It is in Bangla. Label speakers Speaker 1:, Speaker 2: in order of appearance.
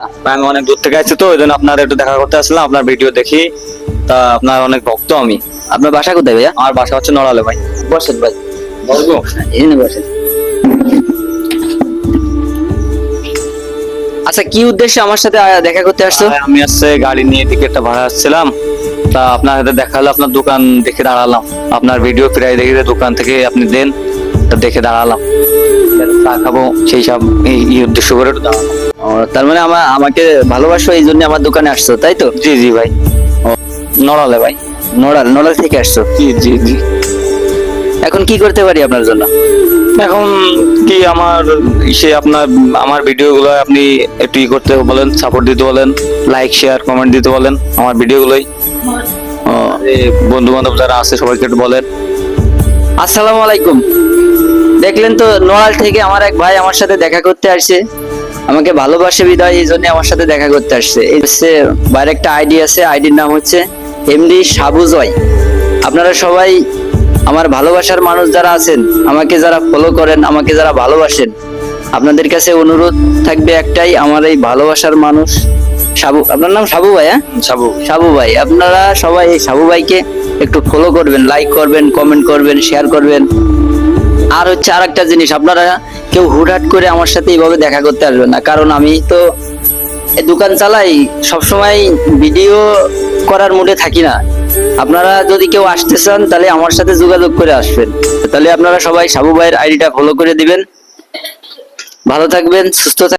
Speaker 1: আমি অনেক দূর থেকে আসছি তো ওই জন্য আপনার একটু দেখা করতে আসলাম, আপনার ভিডিও দেখি। তা আপনার অনেক ভক্ত আমি।
Speaker 2: আপনার বাসা কোথায় ভাইয়া?
Speaker 1: আমার বাসা হচ্ছে নড়ালে ভাই।
Speaker 2: বসেন ভাই,
Speaker 1: বলবো?
Speaker 2: এখানে বসেন। আচ্ছা, কি উদ্দেশ্যে আমার সাথে দেখা করতে আসছো?
Speaker 1: আমি আসছে গাড়ি নিয়ে টিকিটটা ভাড়া আসছিলাম, তা আপনার সাথে দেখা হলো, আপনার দোকান দেখে দাঁড়ালাম। আপনার ভিডিও প্রায় দেখে দোকান থেকে আপনি দেন, তা দেখে দাঁড়ালাম। চা খাবো সেই সব এই উদ্দেশ্য করে একটু দাঁড়ালাম।
Speaker 2: ও, তার মানে আমাকে ভালোবাসো এই জন্য আমার দোকানে আসছো, তাই তো?
Speaker 1: জি জি ভাই। নড়ালে ভাই।
Speaker 2: নড়াল থেকে আসছো?
Speaker 1: জি জি জি।
Speaker 2: এখন কি করতে পারি আপনার জন্য?
Speaker 1: এখন কি আপনার আমার ভিডিও গুলো আপনি একটু করতে বলেন, সাপোর্ট দিতে বলেন, লাইক শেয়ার কমেন্ট দিতে বলেন আমার ভিডিও গুলোই। বন্ধু বান্ধব যারা আছে সবাইকে একটু বলেন।
Speaker 2: আসসালামু আলাইকুম। দেখলেন তো, নড়াল থেকে আমার এক ভাই আমার সাথে দেখা করতে আসছে। আমাকে ভালোবাসে বিদায় এই জন্য আমার সাথে দেখা করতে আসছে। এই হচ্ছে বাইরে একটা আইডি আছে, আইডির নাম হচ্ছে এমডি সাবুজয়। আপনারা সবাই আমার ভালোবাসার মানুষ যারা আছেন, আমাকে যারা ফলো করেন, আমাকে যারা ভালোবাসেন, আপনাদের কাছে অনুরোধ থাকবে একটাই, আমার এই ভালোবাসার মানুষ সাবু, আপনার নাম সাবু ভাই? হ্যাঁ,
Speaker 1: সাবু।
Speaker 2: সাবু ভাই, আপনারা সবাই এই সাবু ভাইকে একটু ফলো করবেন, লাইক করবেন, কমেন্ট করবেন, শেয়ার করবেন। আর হচ্ছে আর একটা জিনিস, আপনারা কেউ হুটহাট করে আমার সাথে এইভাবে দেখা করতে আসবেন না, কারণ আমি তো এই দোকান চালাই, সবসময় ভিডিও করার মুডে থাকি না। আপনারা যদি কেউ আসতে চান তাহলে আমার সাথে যোগাযোগ করে আসবেন। তাহলে আপনারা সবাই সাবু ভাইয়ের আইডিটা ফলো করে দিবেন। ভালো থাকবেন, সুস্থ থাকবেন।